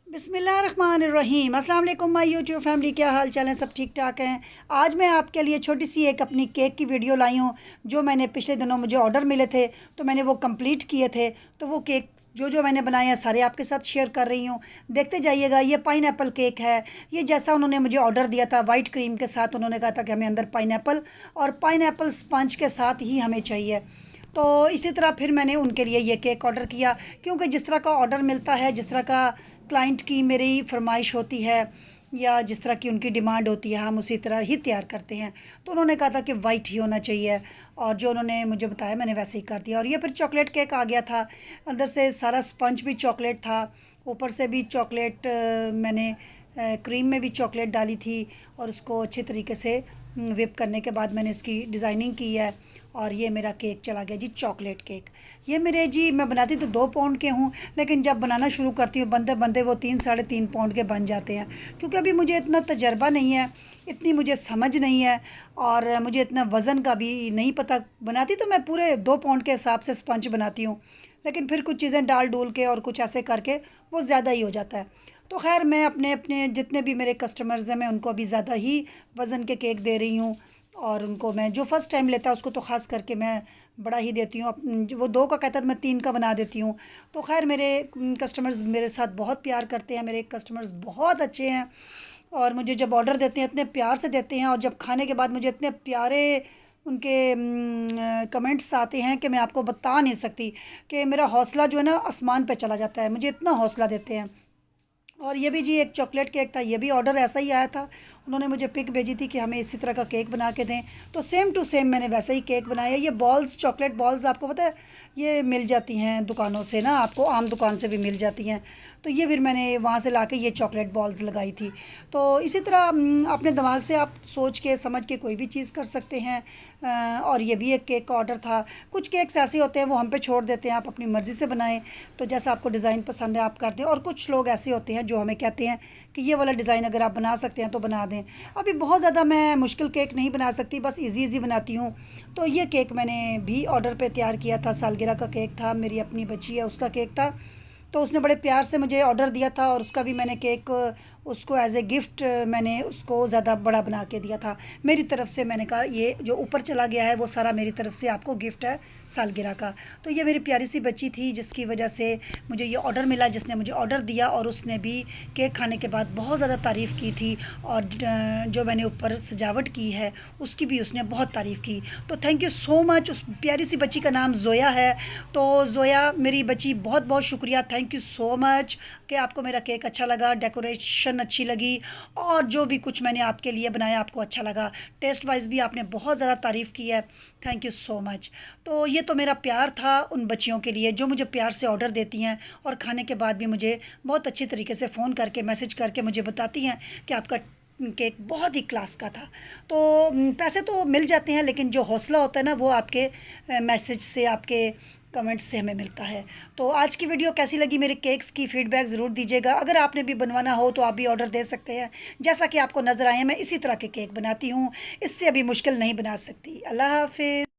बिस्मिल्लाहिर्रहमानिर्रहीम। अस्सलाम वालेकुम माय यूट्यूब फैमिली, क्या हाल चाल है? सब ठीक ठाक हैं। आज मैं आपके लिए छोटी सी एक अपनी केक की वीडियो लाई हूँ जो मैंने पिछले दिनों मुझे ऑर्डर मिले थे तो मैंने वो कंप्लीट किए थे। तो वो केक जो जो मैंने बनाए हैं सारे आपके साथ शेयर कर रही हूँ, देखते जाइएगा। ये पाइनएप्पल केक है। ये जैसा उन्होंने मुझे ऑर्डर दिया था वाइट क्रीम के साथ, उन्होंने कहा था कि हमें अंदर पाइनएप्पल और पाइनएप्पल स्पंज के साथ ही हमें चाहिए। तो इसी तरह फिर मैंने उनके लिए ये केक ऑर्डर किया, क्योंकि जिस तरह का ऑर्डर मिलता है, जिस तरह का क्लाइंट की मेरी फरमाइश होती है या जिस तरह की उनकी डिमांड होती है, हम उसी तरह ही तैयार करते हैं। तो उन्होंने कहा था कि वाइट ही होना चाहिए और जो उन्होंने मुझे बताया मैंने वैसे ही कर दिया। और ये फिर चॉकलेट केक आ गया था। अंदर से सारा स्पंज भी चॉकलेट था, ऊपर से भी चॉकलेट, मैंने क्रीम में भी चॉकलेट डाली थी और उसको अच्छे तरीके से whip करने के बाद मैंने इसकी डिज़ाइनिंग की है। और ये मेरा केक चला गया जी, चॉकलेट केक। ये मेरे जी, मैं बनाती तो 2 पाउंड के हूँ, लेकिन जब बनाना शुरू करती हूँ बनते बनते वो 3 साढ़े 3 पाउंड के बन जाते हैं। क्योंकि अभी मुझे इतना तजर्बा नहीं है, इतनी मुझे समझ नहीं है और मुझे इतना वज़न का भी नहीं पता। बनाती तो मैं पूरे 2 पाउंड के हिसाब से स्पंज बनाती हूँ, लेकिन फिर कुछ चीज़ें डाल डूल के और कुछ ऐसे करके वो ज़्यादा ही हो जाता है। तो खैर, मैं अपने अपने जितने भी मेरे कस्टमर्स हैं मैं उनको अभी ज़्यादा ही वज़न के केक दे रही हूँ। और उनको मैं, जो फ़र्स्ट टाइम लेता है उसको तो ख़ास करके मैं बड़ा ही देती हूँ। वो 2 का कहता है तो मैं 3 का बना देती हूँ। तो खैर, मेरे कस्टमर्स मेरे साथ बहुत प्यार करते हैं, मेरे कस्टमर्स बहुत अच्छे हैं और मुझे जब ऑर्डर देते हैं इतने प्यार से देते हैं और जब खाने के बाद मुझे इतने प्यारे उनके कमेंट्स आते हैं कि मैं आपको बता नहीं सकती कि मेरा हौसला जो है ना आसमान पे चला जाता है। मुझे इतना हौसला देते हैं। और ये भी जी एक चॉकलेट केक था, ये भी ऑर्डर ऐसा ही आया था। उन्होंने मुझे पिक भेजी थी कि हमें इसी तरह का केक बना के दें, तो सेम टू सेम मैंने वैसा ही केक बनाया। ये बॉल्स, चॉकलेट बॉल्स, आपको पता है ये मिल जाती हैं दुकानों से ना, आपको आम दुकान से भी मिल जाती हैं। तो ये फिर मैंने वहाँ से ला के ये चॉकलेट बॉल्स लगाई थी। तो इसी तरह अपने दिमाग से आप सोच के समझ के कोई भी चीज़ कर सकते हैं। और ये भी एक केक का ऑर्डर था। कुछ केक्स ऐसे होते हैं वो हम पे छोड़ देते हैं, आप अपनी मर्ज़ी से बनाएं, तो जैसा आपको डिज़ाइन पसंद है आप कर दें। और कुछ लोग ऐसे होते हैं जो हमें कहते हैं कि ये वाला डिज़ाइन अगर आप बना सकते हैं तो बना दें। अभी बहुत ज़्यादा मैं मुश्किल केक नहीं बना सकती, बस इजी इजी बनाती हूँ। तो ये केक मैंने भी ऑर्डर पे तैयार किया था, सालगिरह का केक था, मेरी अपनी बच्ची है उसका केक था। तो उसने बड़े प्यार से मुझे ऑर्डर दिया था और उसका भी मैंने केक उसको एज ए गिफ्ट मैंने उसको ज़्यादा बड़ा बना के दिया था। मेरी तरफ से मैंने कहा ये जो ऊपर चला गया है वो सारा मेरी तरफ से आपको गिफ्ट है सालगिरह का। तो ये मेरी प्यारी सी बच्ची थी जिसकी वजह से मुझे ये ऑर्डर मिला, जिसने मुझे ऑर्डर दिया और उसने भी केक खाने के बाद बहुत ज़्यादा तारीफ़ की थी। और जो मैंने ऊपर सजावट की है उसकी भी उसने बहुत तारीफ़ की। तो थैंक यू सो मच। उस प्यारी सी बच्ची का नाम ज़ोया है। तो ज़ोया मेरी बच्ची, बहुत बहुत शुक्रिया, थैंक यू सो मच कि आपको मेरा केक अच्छा लगा, डेकोरेशन अच्छी लगी और जो भी कुछ मैंने आपके लिए बनाया आपको अच्छा लगा। टेस्ट वाइज भी आपने बहुत ज़्यादा तारीफ़ की है, थैंक यू सो मच। तो ये तो मेरा प्यार था उन बच्चियों के लिए जो मुझे प्यार से ऑर्डर देती हैं और खाने के बाद भी मुझे बहुत अच्छी तरीके से फ़ोन करके, मैसेज करके मुझे बताती हैं कि आपका केक बहुत ही क्लास का था। तो पैसे तो मिल जाते हैं, लेकिन जो हौसला होता है ना वो आपके मैसेज से, आपके कमेंट्स से हमें मिलता है। तो आज की वीडियो कैसी लगी, मेरे केक्स की फ़ीडबैक ज़रूर दीजिएगा। अगर आपने भी बनवाना हो तो आप भी ऑर्डर दे सकते हैं। जैसा कि आपको नज़र आए हैं मैं इसी तरह के केक बनाती हूँ, इससे अभी मुश्किल नहीं बना सकती। अल्लाह हाफ़िज़।